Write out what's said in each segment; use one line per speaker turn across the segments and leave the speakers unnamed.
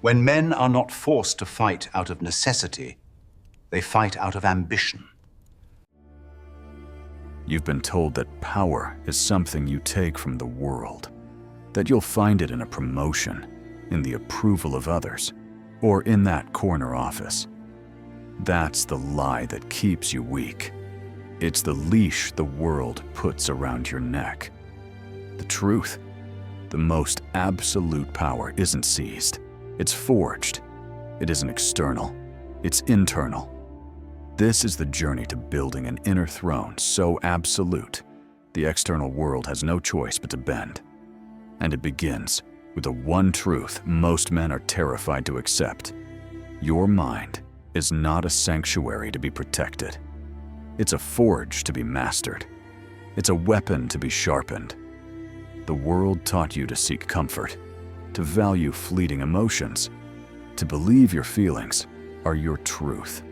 When men are not forced to fight out of necessity, they fight out of ambition.
You've been told that power is something you take from the world, that you'll find it in a promotion, in the approval of others, or in that corner office. That's the lie that keeps you weak. It's the leash the world puts around your neck. The truth, the most absolute power isn't seized. It's forged. It isn't external. It's internal. This is the journey to building an inner throne so absolute, the external world has no choice but to bend. And it begins with the one truth most men are terrified to accept. Your mind is not a sanctuary to be protected. It's a forge to be mastered. It's a weapon to be sharpened. The world taught you to seek comfort, to value fleeting emotions, to believe your feelings are your truth.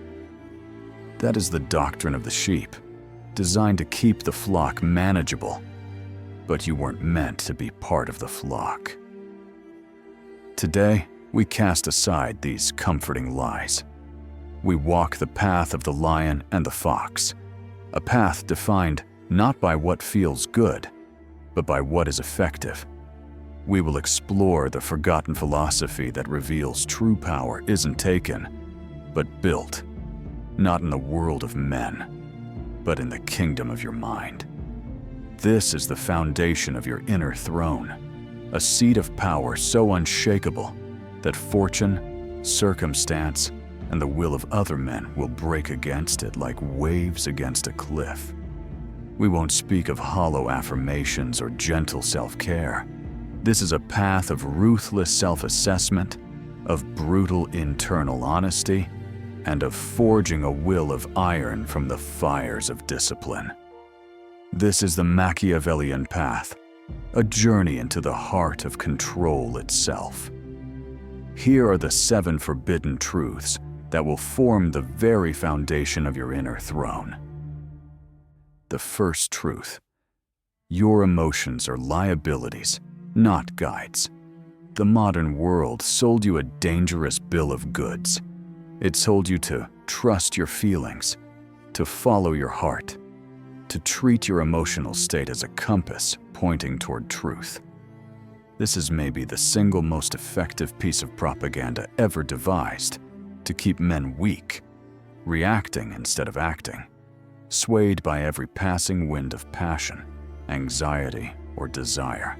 That is the doctrine of the sheep, designed to keep the flock manageable. But you weren't meant to be part of the flock. Today, we cast aside these comforting lies. We walk the path of the lion and the fox, a path defined not by what feels good, but by what is effective. We will explore the forgotten philosophy that reveals true power isn't taken, but built, not in the world of men, but in the kingdom of your mind. This is the foundation of your inner throne, a seat of power so unshakable that fortune, circumstance, and the will of other men will break against it like waves against a cliff. We won't speak of hollow affirmations or gentle self-care. This is a path of ruthless self-assessment, of brutal internal honesty, and of forging a will of iron from the fires of discipline. This is the Machiavellian path, a journey into the heart of control itself. Here are the 7 forbidden truths that will form the very foundation of your inner throne. The first truth: your emotions are liabilities, not guides. The modern world sold you a dangerous bill of goods. It told you to trust your feelings, to follow your heart, to treat your emotional state as a compass pointing toward truth. This is maybe the single most effective piece of propaganda ever devised to keep men weak, reacting instead of acting, swayed by every passing wind of passion, anxiety, or desire.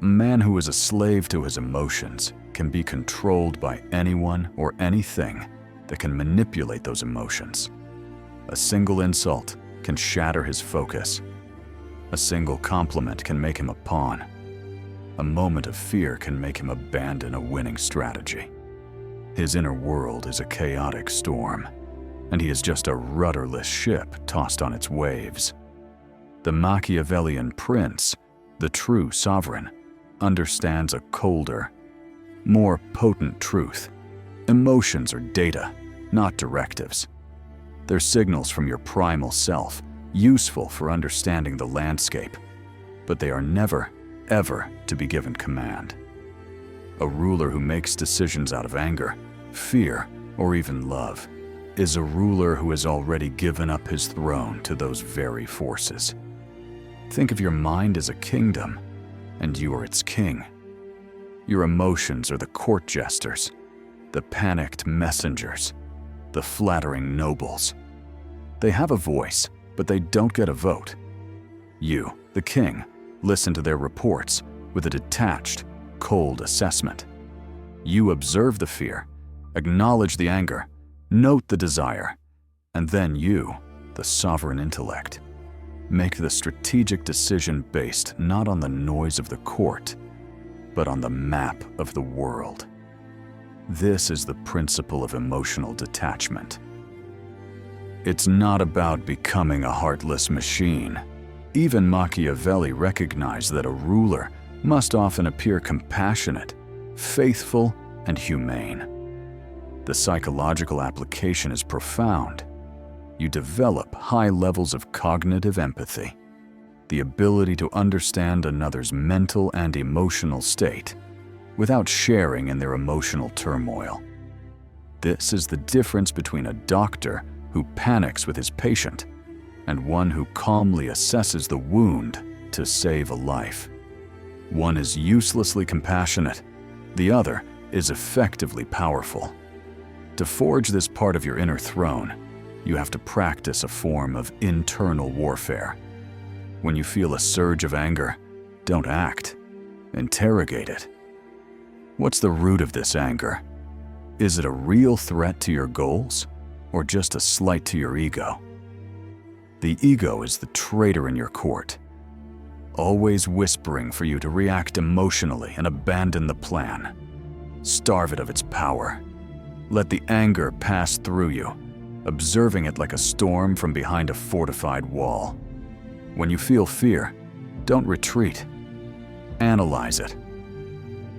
A man who is a slave to his emotions can be controlled by anyone or anything that can manipulate those emotions. A single insult can shatter his focus. A single compliment can make him a pawn. A moment of fear can make him abandon a winning strategy. His inner world is a chaotic storm, and he is just a rudderless ship tossed on its waves. The Machiavellian prince, the true sovereign, understands a colder, more potent truth. Emotions are data, not directives. They're signals from your primal self, useful for understanding the landscape, but they are never, ever to be given command. A ruler who makes decisions out of anger, fear, or even love is a ruler who has already given up his throne to those very forces. Think of your mind as a kingdom, and you are its king. Your emotions are the court jesters, the panicked messengers, the flattering nobles. They have a voice, but they don't get a vote. You, the king, listen to their reports with a detached, cold assessment. You observe the fear, acknowledge the anger, note the desire, and then you, the sovereign intellect, make the strategic decision based not on the noise of the court, but on the map of the world. This is the principle of emotional detachment. It's not about becoming a heartless machine. Even Machiavelli recognized that a ruler must often appear compassionate, faithful, and humane. The psychological application is profound. You develop high levels of cognitive empathy, the ability to understand another's mental and emotional state, without sharing in their emotional turmoil. This is the difference between a doctor who panics with his patient and one who calmly assesses the wound to save a life. One is uselessly compassionate, the other is effectively powerful. To forge this part of your inner throne, you have to practice a form of internal warfare. When you feel a surge of anger, don't act. Interrogate it. What's the root of this anger? Is it a real threat to your goals, or just a slight to your ego? The ego is the traitor in your court, always whispering for you to react emotionally and abandon the plan. Starve it of its power. Let the anger pass through you, observing it like a storm from behind a fortified wall. When you feel fear, don't retreat. Analyze it.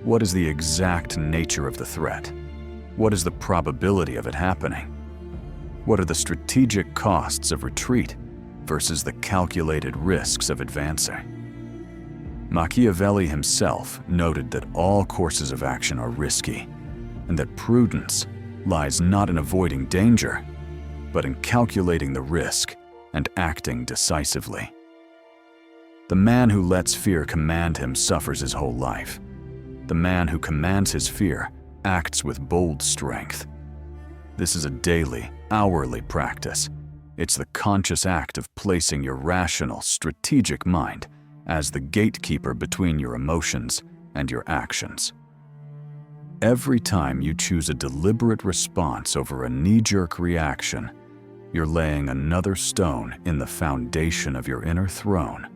What is the exact nature of the threat? What is the probability of it happening? What are the strategic costs of retreat versus the calculated risks of advancing? Machiavelli himself noted that all courses of action are risky, and that prudence lies not in avoiding danger, but in calculating the risk and acting decisively. The man who lets fear command him suffers his whole life. The man who commands his fear acts with bold strength. This is a daily, hourly practice. It's the conscious act of placing your rational, strategic mind as the gatekeeper between your emotions and your actions. Every time you choose a deliberate response over a knee-jerk reaction, you're laying another stone in the foundation of your inner throne.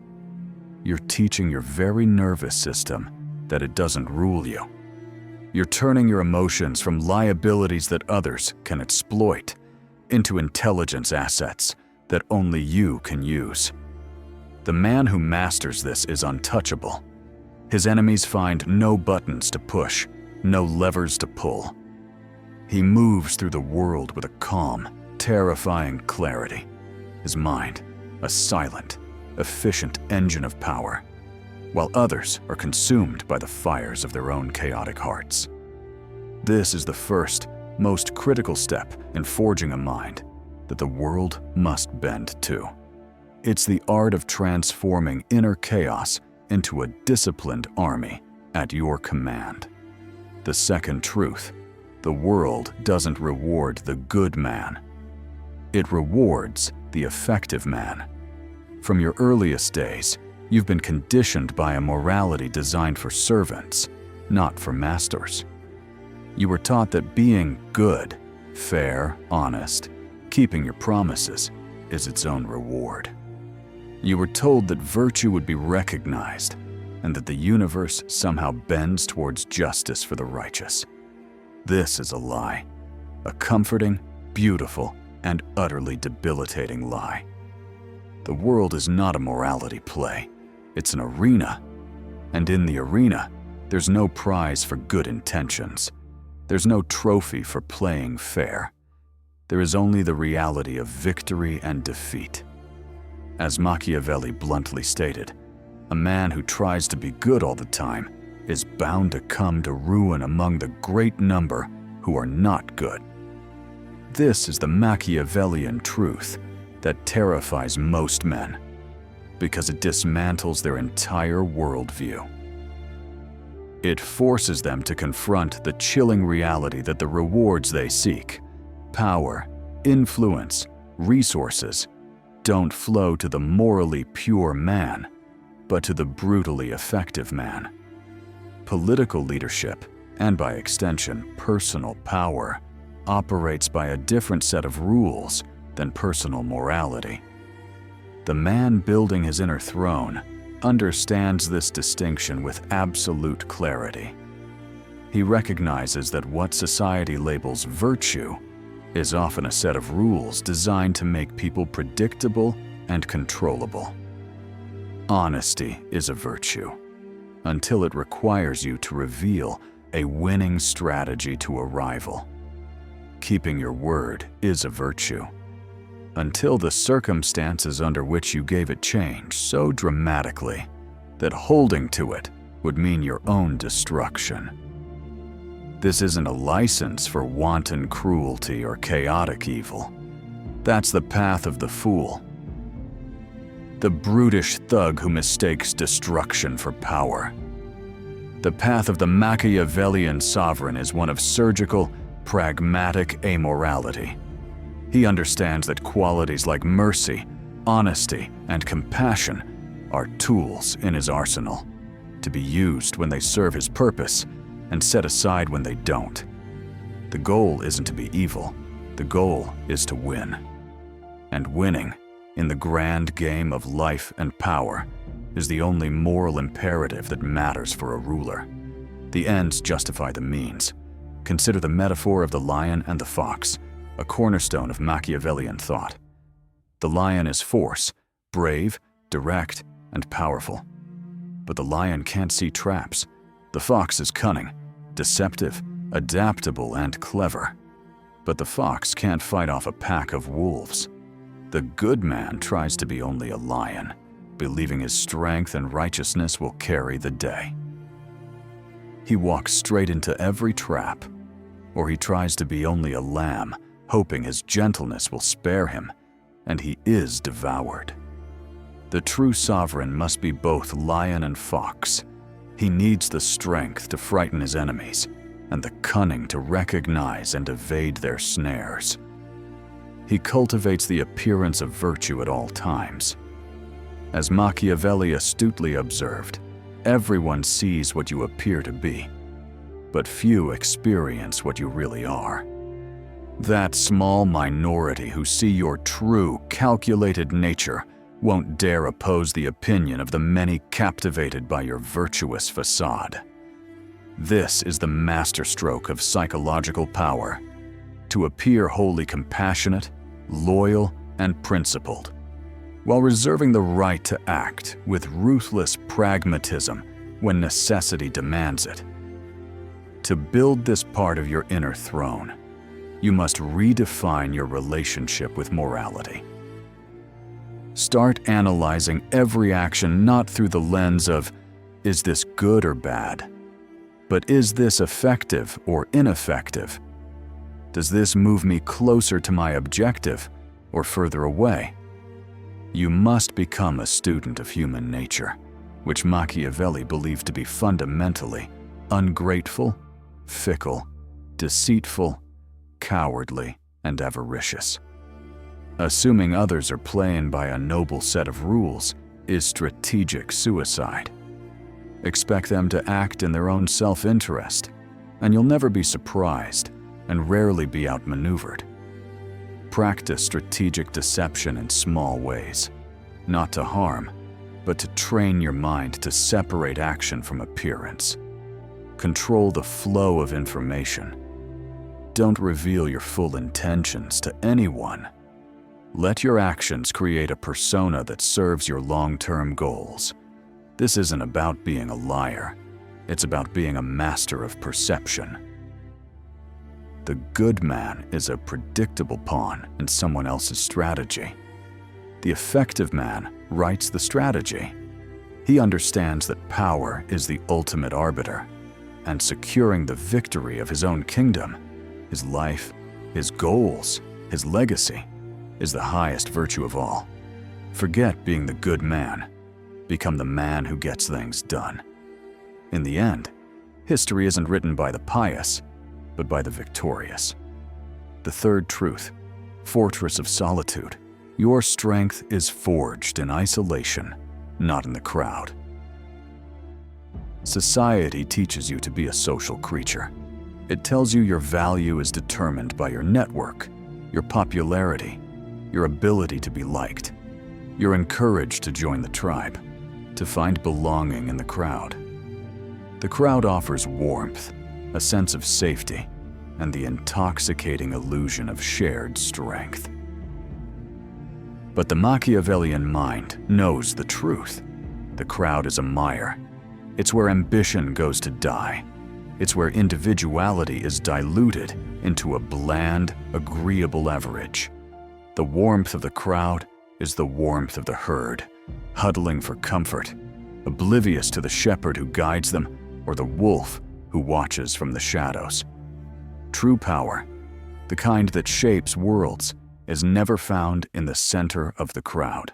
You're teaching your very nervous system that it doesn't rule you. You're turning your emotions from liabilities that others can exploit into intelligence assets that only you can use. The man who masters this is untouchable. His enemies find no buttons to push, no levers to pull. He moves through the world with a calm, terrifying clarity. His mind, a silent, efficient engine of power, while others are consumed by the fires of their own chaotic hearts. This is the first, most critical step in forging a mind that the world must bend to. It's the art of transforming inner chaos into a disciplined army at your command. The second truth: the world doesn't reward the good man. It rewards the effective man. From your earliest days, you've been conditioned by a morality designed for servants, not for masters. You were taught that being good, fair, honest, keeping your promises is its own reward. You were told that virtue would be recognized and that the universe somehow bends towards justice for the righteous. This is a lie, a comforting, beautiful, and utterly debilitating lie. The world is not a morality play. It's an arena. And in the arena, there's no prize for good intentions. There's no trophy for playing fair. There is only the reality of victory and defeat. As Machiavelli bluntly stated, a man who tries to be good all the time is bound to come to ruin among the great number who are not good. This is the Machiavellian truth that terrifies most men, because it dismantles their entire worldview. It forces them to confront the chilling reality that the rewards they seek, power, influence, resources, don't flow to the morally pure man, but to the brutally effective man. Political leadership, and by extension, personal power, operates by a different set of rules than personal morality. The man building his inner throne understands this distinction with absolute clarity. He recognizes that what society labels virtue is often a set of rules designed to make people predictable and controllable. Honesty is a virtue, until it requires you to reveal a winning strategy to a rival. Keeping your word is a virtue, until the circumstances under which you gave it change so dramatically that holding to it would mean your own destruction. This isn't a license for wanton cruelty or chaotic evil. That's the path of the fool. The brutish thug who mistakes destruction for power. The path of the Machiavellian sovereign is one of surgical, pragmatic amorality. He understands that qualities like mercy, honesty, and compassion are tools in his arsenal, to be used when they serve his purpose and set aside when they don't. The goal isn't to be evil, the goal is to win. And winning, in the grand game of life and power, is the only moral imperative that matters for a ruler. The ends justify the means. Consider the metaphor of the lion and the fox, a cornerstone of Machiavellian thought. The lion is force, brave, direct, and powerful. But the lion can't see traps. The fox is cunning, deceptive, adaptable, and clever. But the fox can't fight off a pack of wolves. The good man tries to be only a lion, believing his strength and righteousness will carry the day. He walks straight into every trap, or he tries to be only a lamb, hoping his gentleness will spare him, and he is devoured. The true sovereign must be both lion and fox. He needs the strength to frighten his enemies, and the cunning to recognize and evade their snares. He cultivates the appearance of virtue at all times. As Machiavelli astutely observed, everyone sees what you appear to be, but few experience what you really are. That small minority who see your true, calculated nature won't dare oppose the opinion of the many captivated by your virtuous facade. This is the masterstroke of psychological power, to appear wholly compassionate, loyal, and principled, while reserving the right to act with ruthless pragmatism when necessity demands it. To build this part of your inner throne, you must redefine your relationship with morality. Start analyzing every action not through the lens of, is this good or bad? But is this effective or ineffective? Does this move me closer to my objective or further away? You must become a student of human nature, which Machiavelli believed to be fundamentally ungrateful, fickle, deceitful, cowardly, and avaricious. Assuming others are playing by a noble set of rules is strategic suicide. Expect them to act in their own self-interest, and you'll never be surprised and rarely be outmaneuvered. Practice strategic deception in small ways, not to harm, but to train your mind to separate action from appearance. Control the flow of information. Don't reveal your full intentions to anyone. Let your actions create a persona that serves your long-term goals. This isn't about being a liar. It's about being a master of perception. The good man is a predictable pawn in someone else's strategy. The effective man writes the strategy. He understands that power is the ultimate arbiter, and securing the victory of his own kingdom, his life, his goals, his legacy, is the highest virtue of all. Forget being the good man. Become the man who gets things done. In the end, history isn't written by the pious, but by the victorious. The third truth, fortress of solitude. Your strength is forged in isolation, not in the crowd. Society teaches you to be a social creature. It tells you your value is determined by your network, your popularity, your ability to be liked. You're encouraged to join the tribe, to find belonging in the crowd. The crowd offers warmth, a sense of safety, and the intoxicating illusion of shared strength. But the Machiavellian mind knows the truth. The crowd is a mire. It's where ambition goes to die. It's where individuality is diluted into a bland, agreeable average. The warmth of the crowd is the warmth of the herd, huddling for comfort, oblivious to the shepherd who guides them or the wolf who watches from the shadows. True power, the kind that shapes worlds, is never found in the center of the crowd.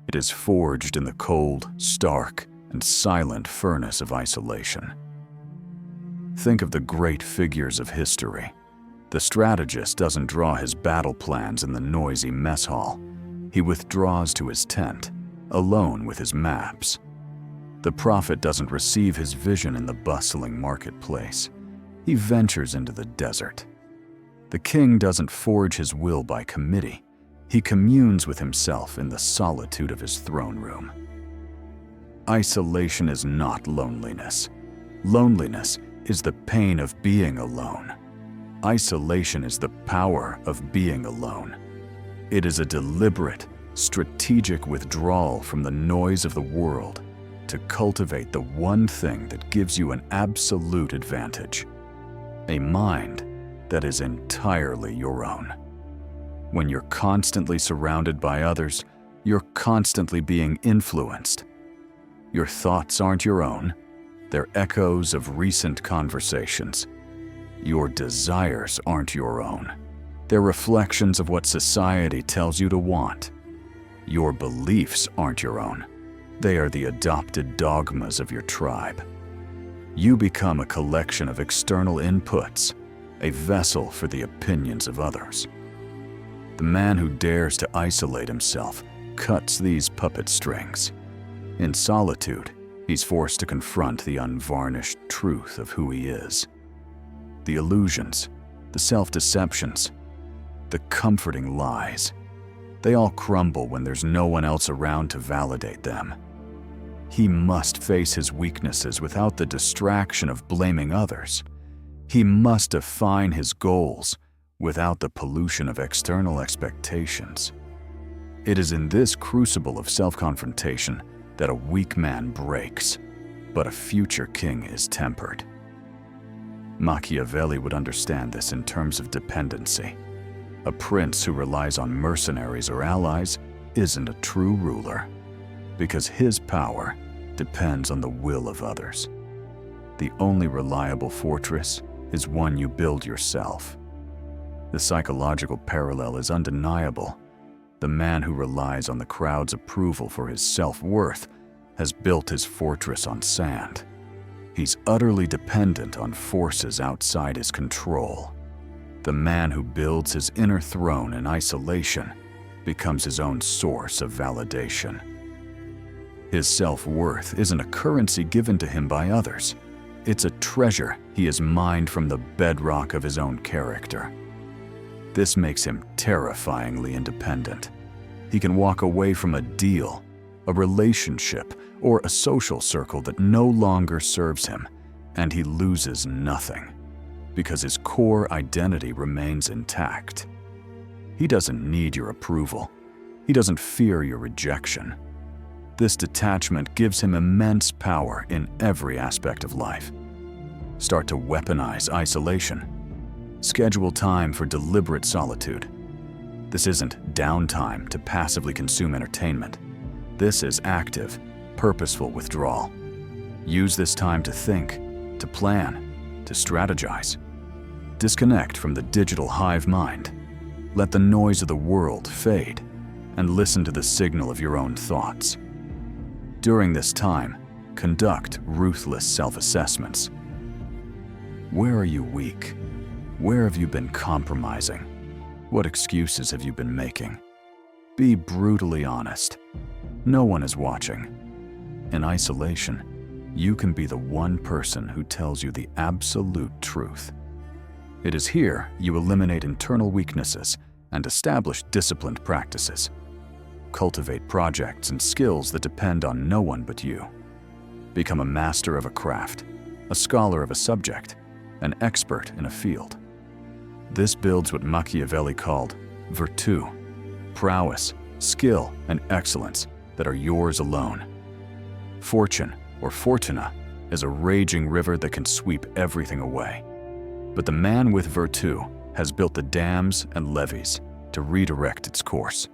It is forged in the cold, stark, and silent furnace of isolation. Think of the great figures of history. The strategist doesn't draw his battle plans in the noisy mess hall. He withdraws to his tent, alone with his maps. The prophet doesn't receive his vision in the bustling marketplace. He ventures into the desert. The king doesn't forge his will by committee. He communes with himself in the solitude of his throne room. Isolation is not loneliness. Loneliness is the pain of being alone. Isolation is the power of being alone. It is a deliberate, strategic withdrawal from the noise of the world to cultivate the one thing that gives you an absolute advantage, a mind that is entirely your own. When you're constantly surrounded by others, you're constantly being influenced. Your thoughts aren't your own. They're echoes of recent conversations. Your desires aren't your own. They're reflections of what society tells you to want. Your beliefs aren't your own. They are the adopted dogmas of your tribe. You become a collection of external inputs, a vessel for the opinions of others. The man who dares to isolate himself cuts these puppet strings. In solitude, he's forced to confront the unvarnished truth of who he is. The illusions, the self-deceptions, the comforting lies, they all crumble when there's no one else around to validate them. He must face his weaknesses without the distraction of blaming others. He must define his goals without the pollution of external expectations. It is in this crucible of self-confrontation that a weak man breaks, but a future king is tempered. Machiavelli would understand this in terms of dependency. A prince who relies on mercenaries or allies isn't a true ruler, because his power depends on the will of others. The only reliable fortress is one you build yourself. The psychological parallel is undeniable. The man who relies on the crowd's approval for his self-worth has built his fortress on sand. He's utterly dependent on forces outside his control. The man who builds his inner throne in isolation becomes his own source of validation. His self-worth isn't a currency given to him by others. It's a treasure he has mined from the bedrock of his own character. This makes him terrifyingly independent. He can walk away from a deal, a relationship, or a social circle that no longer serves him, and he loses nothing, because his core identity remains intact. He doesn't need your approval. He doesn't fear your rejection. This detachment gives him immense power in every aspect of life. Start to weaponize isolation. Schedule time for deliberate solitude. This isn't downtime to passively consume entertainment. This is active, purposeful withdrawal. Use this time to think, to plan, to strategize. Disconnect from the digital hive mind. Let the noise of the world fade and listen to the signal of your own thoughts. During this time, conduct ruthless self-assessments. Where are you weak? Where have you been compromising? What excuses have you been making? Be brutally honest. No one is watching. In isolation, you can be the one person who tells you the absolute truth. It is here you eliminate internal weaknesses and establish disciplined practices. Cultivate projects and skills that depend on no one but you. Become a master of a craft, a scholar of a subject, an expert in a field. This builds what Machiavelli called virtù, prowess, skill, and excellence that are yours alone. Fortune, or fortuna, is a raging river that can sweep everything away. But the man with virtù has built the dams and levees to redirect its course.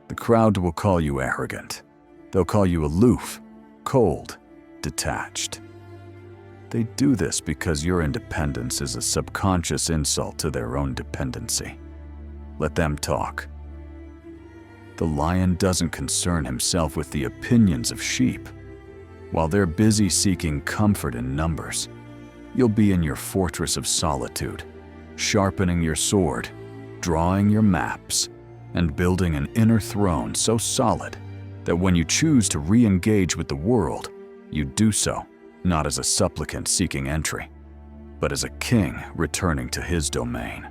The crowd will call you arrogant. They'll call you aloof, cold, detached. They do this because your independence is a subconscious insult to their own dependency. Let them talk. The lion doesn't concern himself with the opinions of sheep. While they're busy seeking comfort in numbers, you'll be in your fortress of solitude, sharpening your sword, drawing your maps, and building an inner throne so solid that when you choose to re-engage with the world, you do so not as a supplicant seeking entry, but as a king returning to his domain.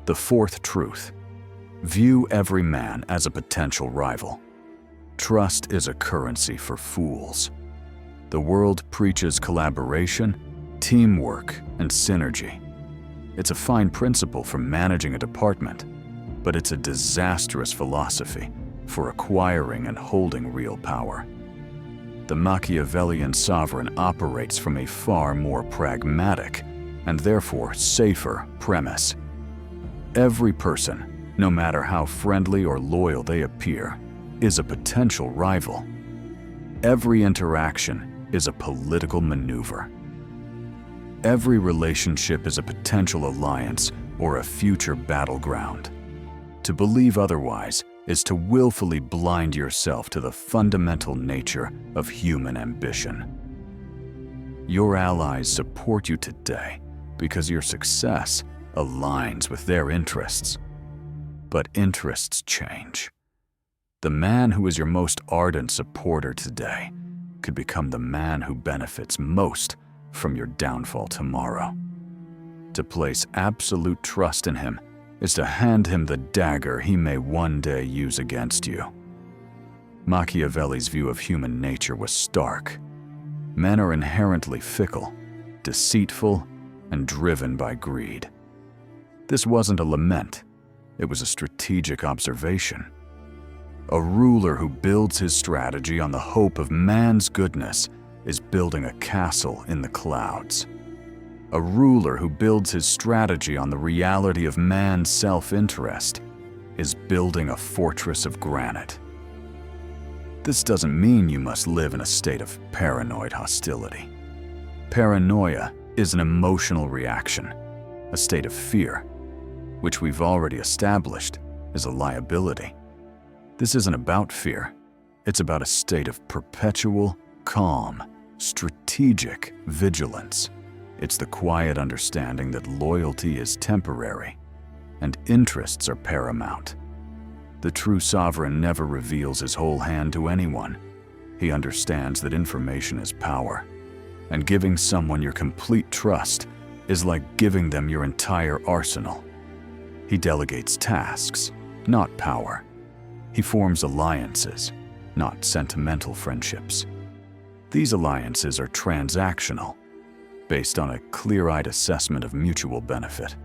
The fourth truth: view every man as a potential rival. Trust is a currency for fools. The world preaches collaboration, teamwork, and synergy. It's a fine principle for managing a department, but it's a disastrous philosophy for acquiring and holding real power. The Machiavellian sovereign operates from a far more pragmatic and therefore safer premise. Every person, no matter how friendly or loyal they appear, is a potential rival. Every interaction is a political maneuver. Every relationship is a potential alliance or a future battleground. To believe otherwise is to willfully blind yourself to the fundamental nature of human ambition. Your allies support you today because your success aligns with their interests. But interests change. The man who is your most ardent supporter today could become the man who benefits most from your downfall tomorrow. To place absolute trust in him is to hand him the dagger he may one day use against you. Machiavelli's view of human nature was stark. Men are inherently fickle, deceitful, and driven by greed. This wasn't a lament, it was a strategic observation. A ruler who builds his strategy on the hope of man's goodness is building a castle in the clouds. A ruler who builds his strategy on the reality of man's self-interest is building a fortress of granite. This doesn't mean you must live in a state of paranoid hostility. Paranoia is an emotional reaction, a state of fear, which we've already established is a liability. This isn't about fear, it's about a state of perpetual, calm, strategic vigilance. It's the quiet understanding that loyalty is temporary and interests are paramount. The true sovereign never reveals his whole hand to anyone. He understands that information is power, and giving someone your complete trust is like giving them your entire arsenal. He delegates tasks, not power. He forms alliances, not sentimental friendships. These alliances are transactional, based on a clear-eyed assessment of mutual benefit.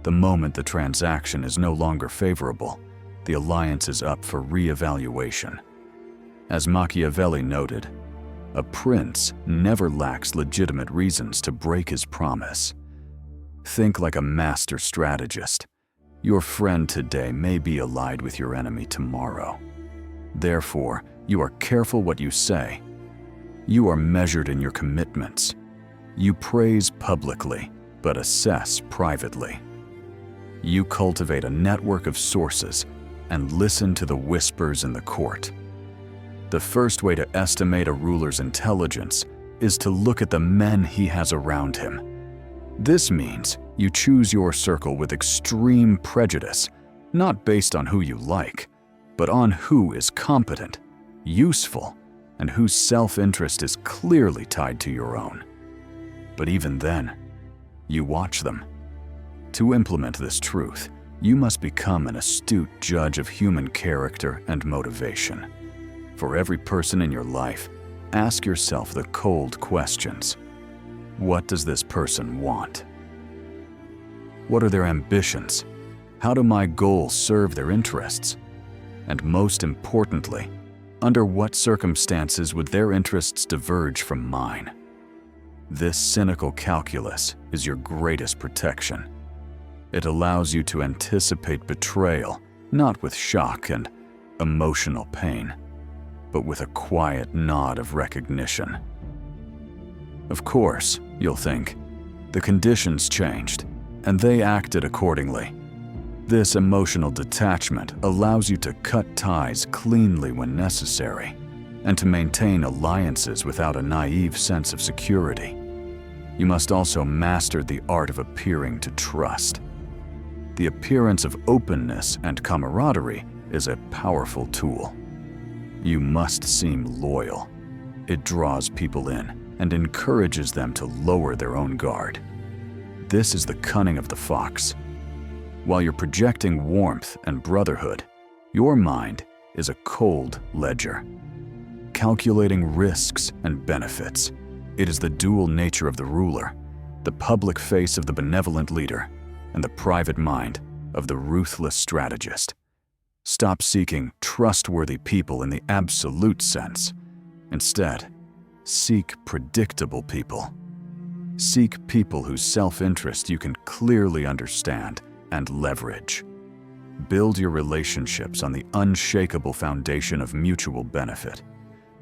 The moment the transaction is no longer favorable, the alliance is up for re-evaluation. As Machiavelli noted, a prince never lacks legitimate reasons to break his promise. Think like a master strategist. Your friend today may be allied with your enemy tomorrow. Therefore, you are careful what you say. You are measured in your commitments. You praise publicly, but assess privately. You cultivate a network of sources and listen to the whispers in the court. The first way to estimate a ruler's intelligence is to look at the men he has around him. This means you choose your circle with extreme prejudice, not based on who you like, but on who is competent, useful, and whose self-interest is clearly tied to your own. But even then, you watch them. To implement this truth, you must become an astute judge of human character and motivation. For every person in your life, ask yourself the cold questions. What does this person want? What are their ambitions? How do my goals serve their interests? And most importantly, under what circumstances would their interests diverge from mine? This cynical calculus is your greatest protection. It allows you to anticipate betrayal, not with shock and emotional pain, but with a quiet nod of recognition. Of course, you'll think, the conditions changed, and they acted accordingly. This emotional detachment allows you to cut ties cleanly when necessary, and to maintain alliances without a naive sense of security. You must also master the art of appearing to trust. The appearance of openness and camaraderie is a powerful tool. You must seem loyal. It draws people in and encourages them to lower their own guard. This is the cunning of the fox. While you're projecting warmth and brotherhood, your mind is a cold ledger, calculating risks and benefits. It is the dual nature of the ruler, the public face of the benevolent leader, and the private mind of the ruthless strategist. Stop seeking trustworthy people in the absolute sense. Instead, seek predictable people. Seek people whose self-interest you can clearly understand and leverage. Build your relationships on the unshakable foundation of mutual benefit,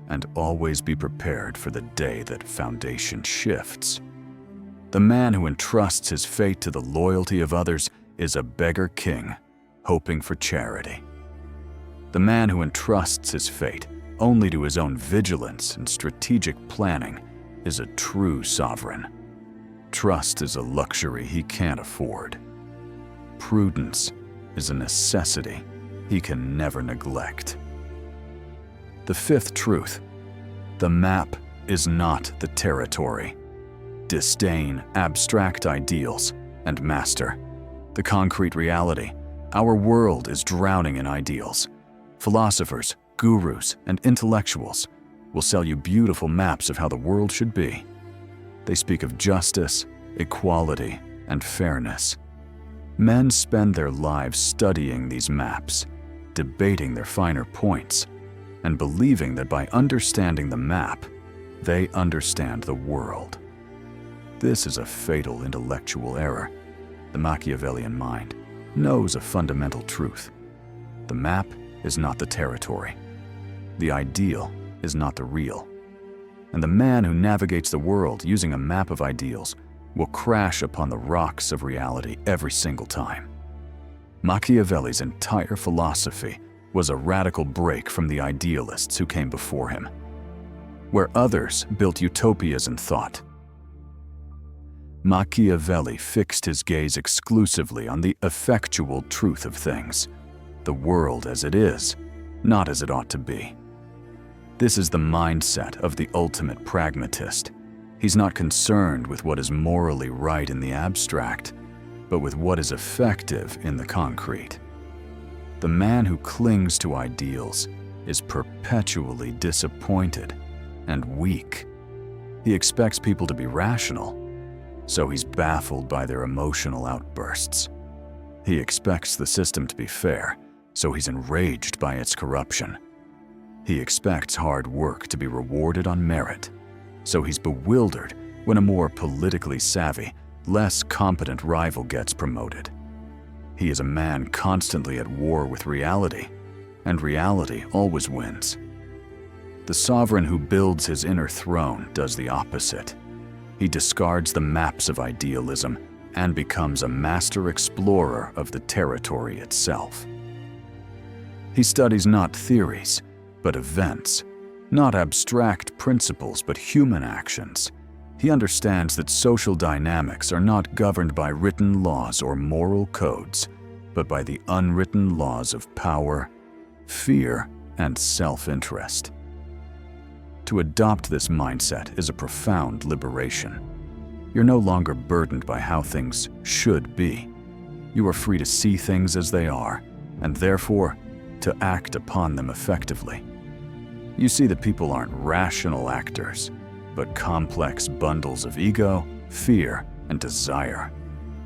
and always be prepared for the day that foundation shifts. The man who entrusts his fate to the loyalty of others is a beggar king, hoping for charity. The man who entrusts his fate only to his own vigilance and strategic planning is a true sovereign. Trust is a luxury he can't afford. Prudence is a necessity he can never neglect. The fifth truth: the map is not the territory. Disdain abstract ideals and master the concrete reality. Our world is drowning in ideals. Philosophers, gurus, and intellectuals will sell you beautiful maps of how the world should be. They speak of justice, equality, and fairness. Men spend their lives studying these maps, debating their finer points, and believing that by understanding the map, they understand the world. This is a fatal intellectual error. The Machiavellian mind knows a fundamental truth. The map is not the territory. The ideal is not the real. And the man who navigates the world using a map of ideals will crash upon the rocks of reality every single time. Machiavelli's entire philosophy was a radical break from the idealists who came before him. Where others built utopias in thought, Machiavelli fixed his gaze exclusively on the effectual truth of things, the world as it is, not as it ought to be. This is the mindset of the ultimate pragmatist. He's not concerned with what is morally right in the abstract, but with what is effective in the concrete. The man who clings to ideals is perpetually disappointed and weak. He expects people to be rational, so he's baffled by their emotional outbursts. He expects the system to be fair, so he's enraged by its corruption. He expects hard work to be rewarded on merit, so he's bewildered when a more politically savvy, less competent rival gets promoted. He is a man constantly at war with reality, and reality always wins. The sovereign who builds his inner throne does the opposite. He discards the maps of idealism and becomes a master explorer of the territory itself. He studies not theories, but events, not abstract principles, but human actions. He understands that social dynamics are not governed by written laws or moral codes, but by the unwritten laws of power, fear, and self-interest. To adopt this mindset is a profound liberation. You're no longer burdened by how things should be. You are free to see things as they are, and therefore, to act upon them effectively. You see that people aren't rational actors, but complex bundles of ego, fear, and desire,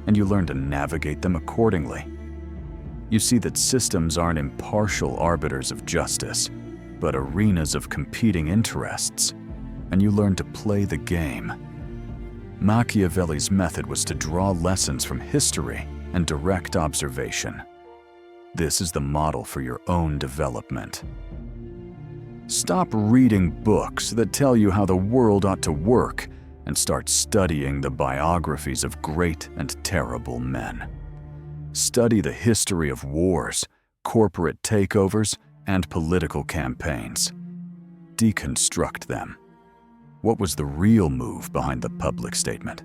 and you learn to navigate them accordingly. You see that systems aren't impartial arbiters of justice, but arenas of competing interests, and you learn to play the game. Machiavelli's method was to draw lessons from history and direct observation. This is the model for your own development. Stop reading books that tell you how the world ought to work and start studying the biographies of great and terrible men. Study the history of wars, corporate takeovers, and political campaigns. Deconstruct them. What was the real move behind the public statement?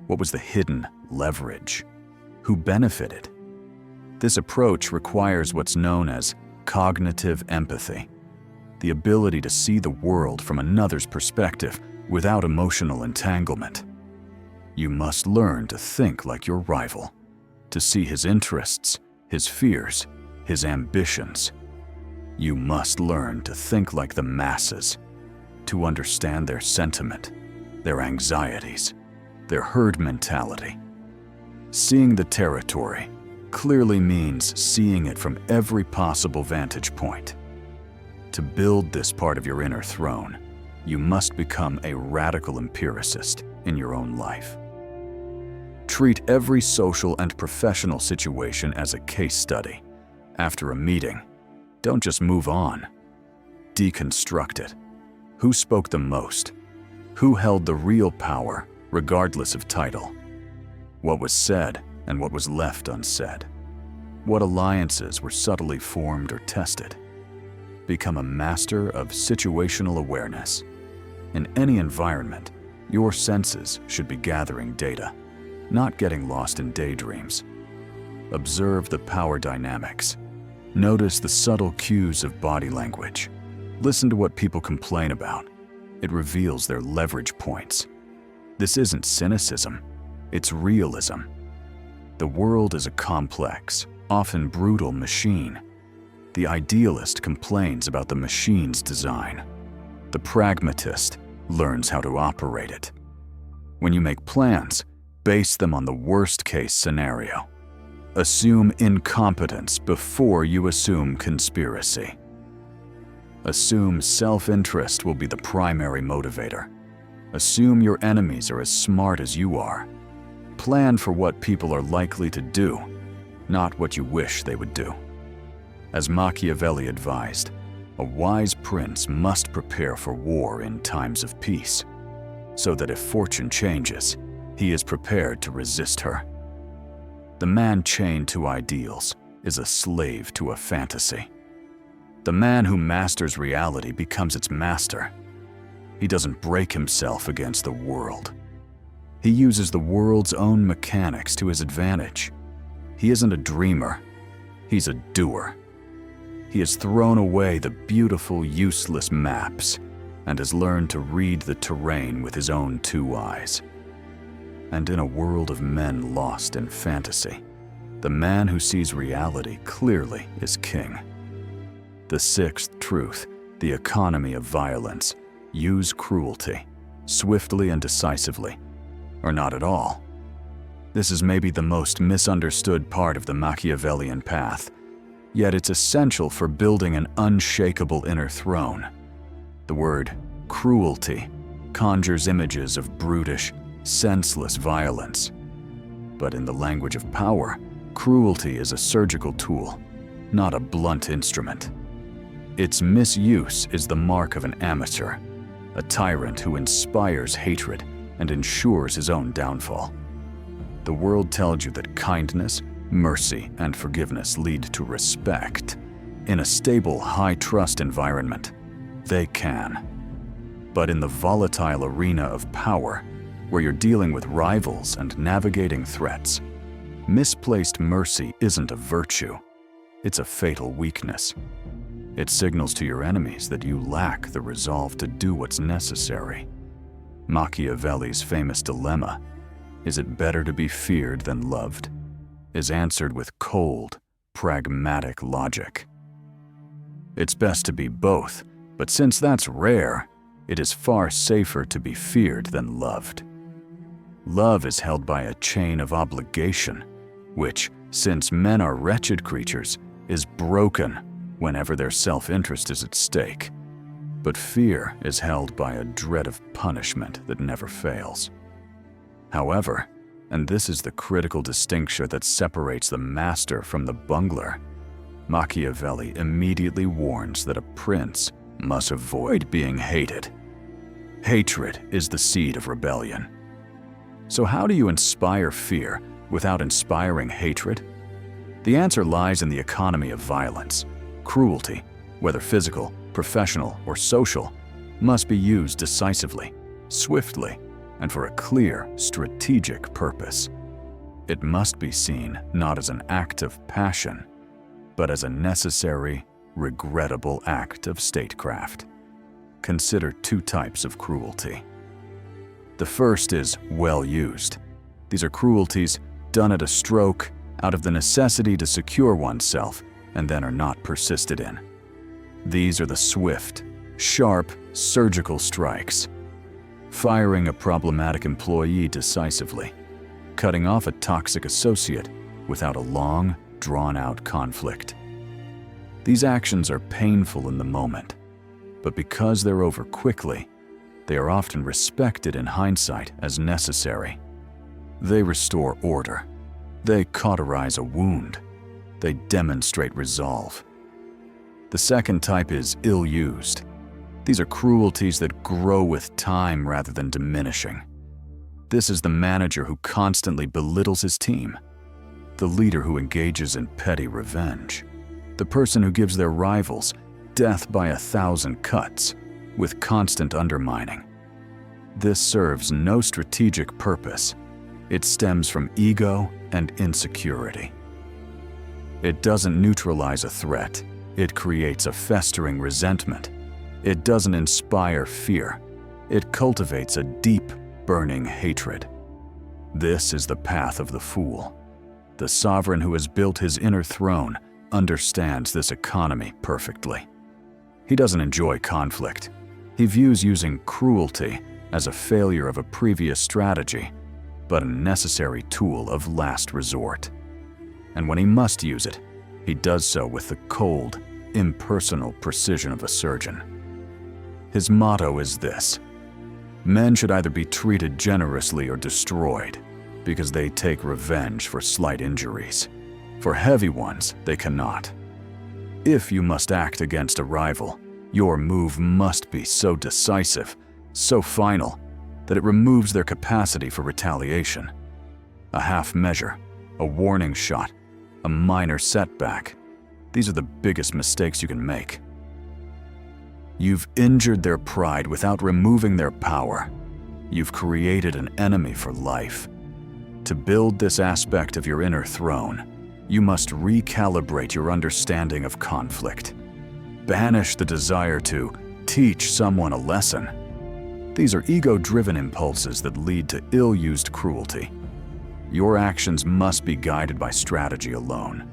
What was the hidden leverage? Who benefited? This approach requires what's known as cognitive empathy, the ability to see the world from another's perspective without emotional entanglement. You must learn to think like your rival, to see his interests, his fears, his ambitions. You must learn to think like the masses, to understand their sentiment, their anxieties, their herd mentality. Seeing the territory clearly means seeing it from every possible vantage point. To build this part of your inner throne, you must become a radical empiricist in your own life. Treat every social and professional situation as a case study. After a meeting, don't just move on. Deconstruct it. Who spoke the most? Who held the real power, regardless of title? What was said and what was left unsaid? What alliances were subtly formed or tested? Become a master of situational awareness. In any environment, your senses should be gathering data, not getting lost in daydreams. Observe the power dynamics. Notice the subtle cues of body language. Listen to what people complain about. It reveals their leverage points. This isn't cynicism, it's realism. The world is a complex, often brutal machine. The idealist complains about the machine's design. The pragmatist learns how to operate it. When you make plans, base them on the worst-case scenario. Assume incompetence before you assume conspiracy. Assume self-interest will be the primary motivator. Assume your enemies are as smart as you are. Plan for what people are likely to do, not what you wish they would do. As Machiavelli advised, a wise prince must prepare for war in times of peace, so that if fortune changes, he is prepared to resist her. The man chained to ideals is a slave to a fantasy. The man who masters reality becomes its master. He doesn't break himself against the world. He uses the world's own mechanics to his advantage. He isn't a dreamer, he's a doer. He has thrown away the beautiful, useless maps and has learned to read the terrain with his own two eyes. And in a world of men lost in fantasy, the man who sees reality clearly is king. The sixth truth, the economy of violence: use cruelty, swiftly and decisively, or not at all. This is maybe the most misunderstood part of the Machiavellian path, yet it's essential for building an unshakable inner throne. The word cruelty conjures images of brutish, senseless violence. But in the language of power, cruelty is a surgical tool, not a blunt instrument. Its misuse is the mark of an amateur, a tyrant who inspires hatred and ensures his own downfall. The world tells you that kindness, mercy, and forgiveness lead to respect. In a stable, high-trust environment, they can. But in the volatile arena of power, where you're dealing with rivals and navigating threats, misplaced mercy isn't a virtue, it's a fatal weakness. It signals to your enemies that you lack the resolve to do what's necessary. Machiavelli's famous dilemma, is it better to be feared than loved, is answered with cold, pragmatic logic. It's best to be both, but since that's rare, it is far safer to be feared than loved. Love is held by a chain of obligation, which, since men are wretched creatures, is broken whenever their self-interest is at stake. But fear is held by a dread of punishment that never fails. However, and this is the critical distinction that separates the master from the bungler, Machiavelli immediately warns that a prince must avoid being hated. Hatred is the seed of rebellion. So how do you inspire fear without inspiring hatred? The answer lies in the economy of violence. Cruelty, whether physical, professional, or social, must be used decisively, swiftly, and for a clear, strategic purpose. It must be seen not as an act of passion, but as a necessary, regrettable act of statecraft. Consider two types of cruelty. The first is well used. These are cruelties done at a stroke out of the necessity to secure oneself and then are not persisted in. These are the swift, sharp, surgical strikes. Firing a problematic employee decisively, cutting off a toxic associate without a long, drawn-out conflict. These actions are painful in the moment, but because they're over quickly, they are often respected in hindsight as necessary. They restore order. They cauterize a wound. They demonstrate resolve. The second type is ill-used. These are cruelties that grow with time rather than diminishing. This is the manager who constantly belittles his team, the leader who engages in petty revenge, the person who gives their rivals death by 1,000 cuts with constant undermining. This serves no strategic purpose. It stems from ego and insecurity. It doesn't neutralize a threat. It creates a festering resentment. It doesn't inspire fear. It cultivates a deep, burning hatred. This is the path of the fool. The sovereign who has built his inner throne understands this economy perfectly. He doesn't enjoy conflict. He views using cruelty as a failure of a previous strategy, but a necessary tool of last resort. And when he must use it, he does so with the cold, impersonal precision of a surgeon. His motto is this: men should either be treated generously or destroyed, because they take revenge for slight injuries. For heavy ones, they cannot. If you must act against a rival, your move must be so decisive, so final, that it removes their capacity for retaliation. A half measure, a warning shot, a minor setback. These are the biggest mistakes you can make. You've injured their pride without removing their power. You've created an enemy for life. To build this aspect of your inner throne, you must recalibrate your understanding of conflict. Banish the desire to teach someone a lesson. These are ego-driven impulses that lead to ill-used cruelty. Your actions must be guided by strategy alone.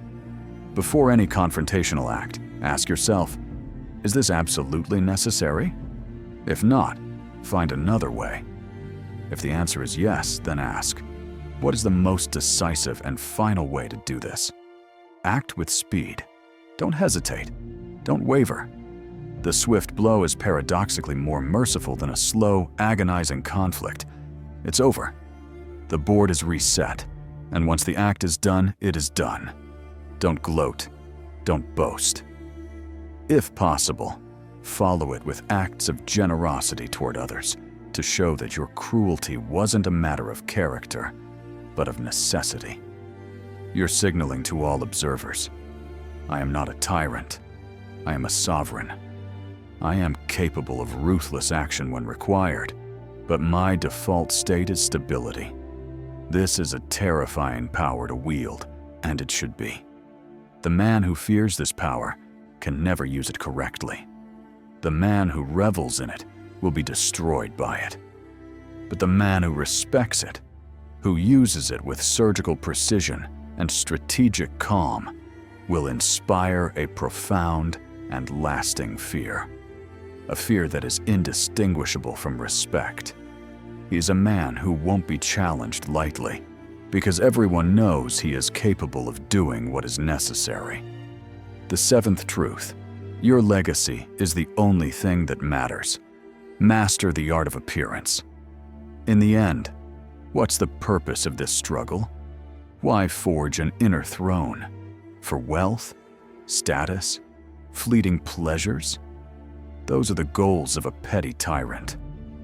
Before any confrontational act, ask yourself, is this absolutely necessary? If not, find another way. If the answer is yes, then ask, what is the most decisive and final way to do this? Act with speed. Don't hesitate. Don't waver. The swift blow is paradoxically more merciful than a slow, agonizing conflict. It's over. The board is reset, and once the act is done, it is done. Don't gloat. Don't boast. If possible, follow it with acts of generosity toward others to show that your cruelty wasn't a matter of character, but of necessity. You're signaling to all observers, I am not a tyrant. I am a sovereign. I am capable of ruthless action when required, but my default state is stability. This is a terrifying power to wield, and it should be. The man who fears this power can never use it correctly. The man who revels in it will be destroyed by it. But the man who respects it, who uses it with surgical precision and strategic calm, will inspire a profound and lasting fear. A fear that is indistinguishable from respect. He is a man who won't be challenged lightly, because everyone knows he is capable of doing what is necessary. The seventh truth: your legacy is the only thing that matters. Master the art of appearance. In the end, what's the purpose of this struggle? Why forge an inner throne? For wealth? Status? Fleeting pleasures? Those are the goals of a petty tyrant.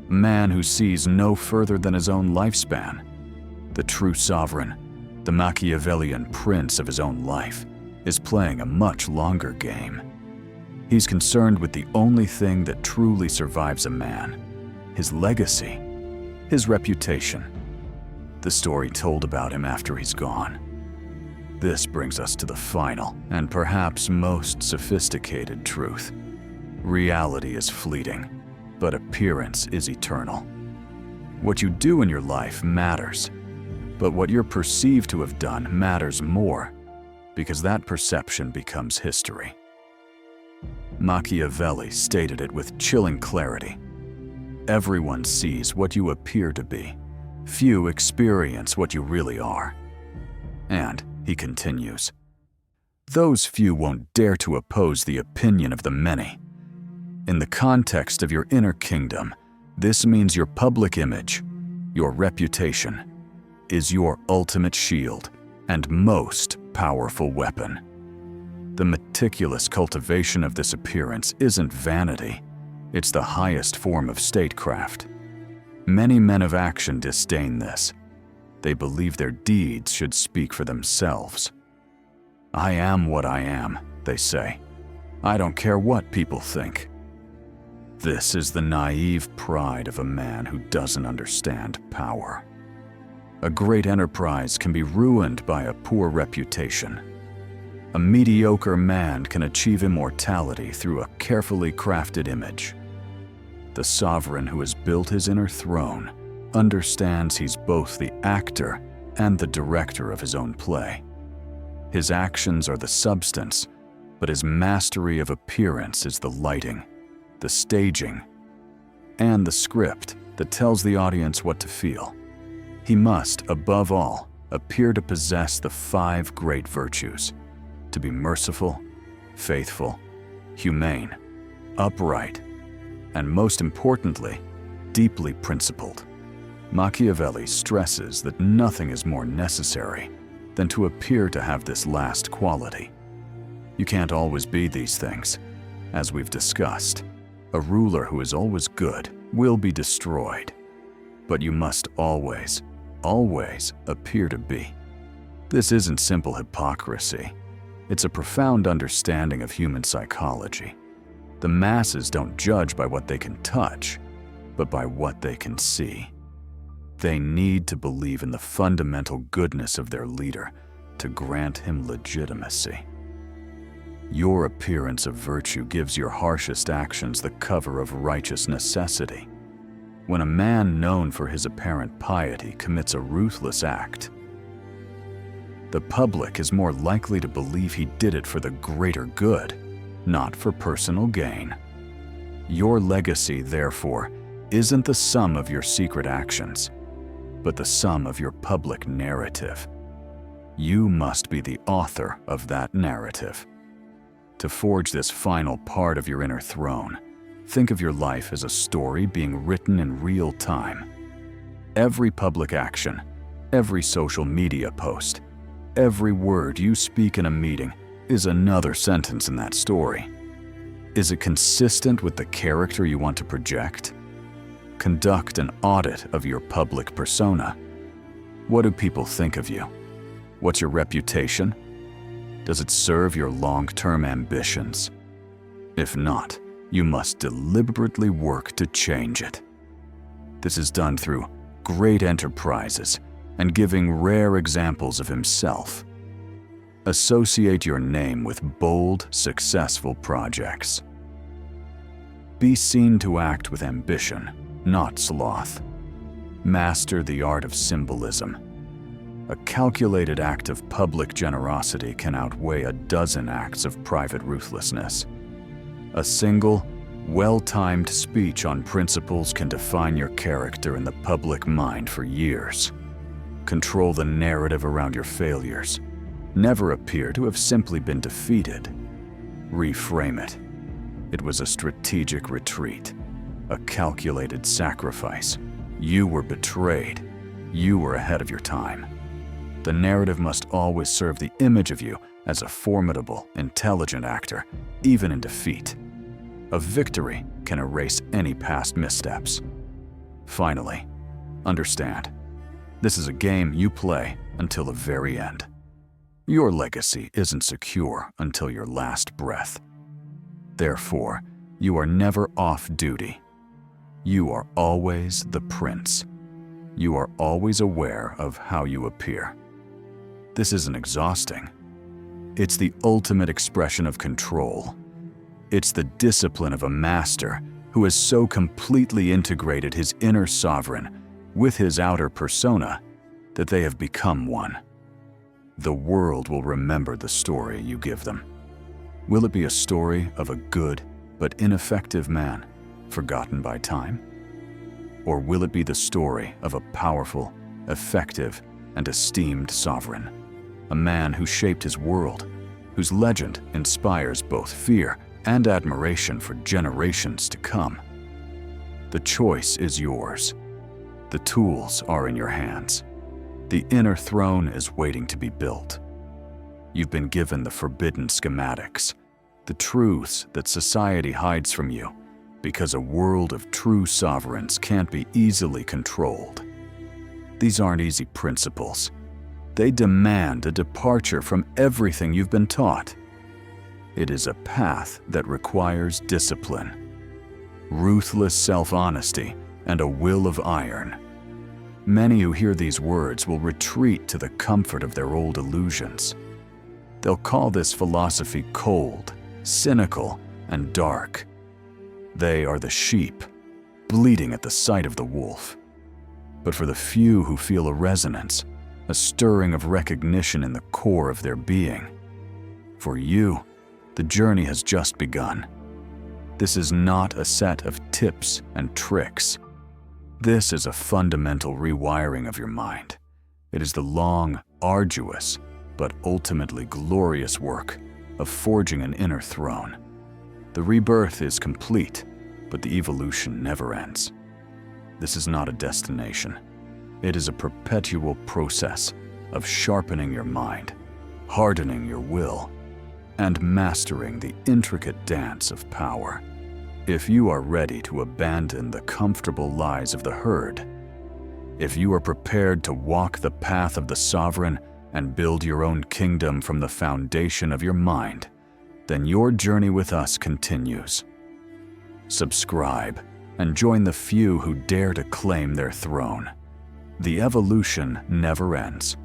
a man who sees no further than his own lifespan. The true sovereign, the Machiavellian prince of his own life, is playing a much longer game. He's concerned with the only thing that truly survives a man: his legacy, his reputation, the story told about him after he's gone. This brings us to the final and perhaps most sophisticated truth. Reality is fleeting, but appearance is eternal. What you do in your life matters, but what you're perceived to have done matters more, because that perception becomes history. Machiavelli stated it with chilling clarity. Everyone sees what you appear to be. Few experience what you really are. And, he continues, those few won't dare to oppose the opinion of the many. In the context of your inner kingdom, this means your public image, your reputation, is your ultimate shield and most powerful weapon. The meticulous cultivation of this appearance isn't vanity, it's the highest form of statecraft. Many men of action disdain this. They believe their deeds should speak for themselves. I am what I am, they say. I don't care what people think. This is the naive pride of a man who doesn't understand power. A great enterprise can be ruined by a poor reputation. A mediocre man can achieve immortality through a carefully crafted image. The sovereign who has built his inner throne understands he's both the actor and the director of his own play. His actions are the substance, but his mastery of appearance is the lighting, the staging, and the script that tells the audience what to feel. He must, above all, appear to possess the 5 great virtues: to be merciful, faithful, humane, upright, and most importantly, deeply principled. Machiavelli stresses that nothing is more necessary than to appear to have this last quality. You can't always be these things. As we've discussed, a ruler who is always good will be destroyed. But you must always, always appear to be. This isn't simple hypocrisy. It's a profound understanding of human psychology. The masses don't judge by what they can touch, but by what they can see. They need to believe in the fundamental goodness of their leader to grant him legitimacy. Your appearance of virtue gives your harshest actions the cover of righteous necessity. When a man known for his apparent piety commits a ruthless act, the public is more likely to believe he did it for the greater good, not for personal gain. Your legacy, therefore, isn't the sum of your secret actions, but the sum of your public narrative. You must be the author of that narrative. To forge this final part of your inner throne, think of your life as a story being written in real time. Every public action, every social media post, every word you speak in a meeting is another sentence in that story. Is it consistent with the character you want to project? Conduct an audit of your public persona. What do people think of you? What's your reputation? Does it serve your long-term ambitions? If not, you must deliberately work to change it. This is done through great enterprises and giving rare examples of himself. Associate your name with bold, successful projects. Be seen to act with ambition, not sloth. Master the art of symbolism. A calculated act of public generosity can outweigh a dozen acts of private ruthlessness. A single, well-timed speech on principles can define your character in the public mind for years. Control the narrative around your failures. Never appear to have simply been defeated. Reframe it. It was a strategic retreat, a calculated sacrifice. You were betrayed. You were ahead of your time. The narrative must always serve the image of you as a formidable, intelligent actor, even in defeat. A victory can erase any past missteps. Finally, understand, this is a game you play until the very end. Your legacy isn't secure until your last breath. Therefore, you are never off duty. You are always the prince. You are always aware of how you appear. This isn't exhausting. It's the ultimate expression of control. It's the discipline of a master who has so completely integrated his inner sovereign with his outer persona that they have become one. The world will remember the story you give them. Will it be a story of a good but ineffective man, forgotten by time? Or will it be the story of a powerful, effective, and esteemed sovereign, a man who shaped his world, whose legend inspires both fear and admiration for generations to come? The choice is yours. The tools are in your hands. The inner throne is waiting to be built. You've been given the forbidden schematics, the truths that society hides from you, because a world of true sovereigns can't be easily controlled. These aren't easy principles. They demand a departure from everything you've been taught. It is a path that requires discipline, ruthless self-honesty, and a will of iron. Many who hear these words will retreat to the comfort of their old illusions. They'll call this philosophy cold, cynical, and dark. They are the sheep, bleeding at the sight of the wolf. But for the few who feel a resonance, a stirring of recognition in the core of their being, for you, the journey has just begun. This is not a set of tips and tricks. This is a fundamental rewiring of your mind. It is the long, arduous, but ultimately glorious work of forging an inner throne. The rebirth is complete, but the evolution never ends. This is not a destination. It is a perpetual process of sharpening your mind, hardening your will, and mastering the intricate dance of power. If you are ready to abandon the comfortable lies of the herd, if you are prepared to walk the path of the sovereign and build your own kingdom from the foundation of your mind, then your journey with us continues. Subscribe and join the few who dare to claim their throne. The evolution never ends.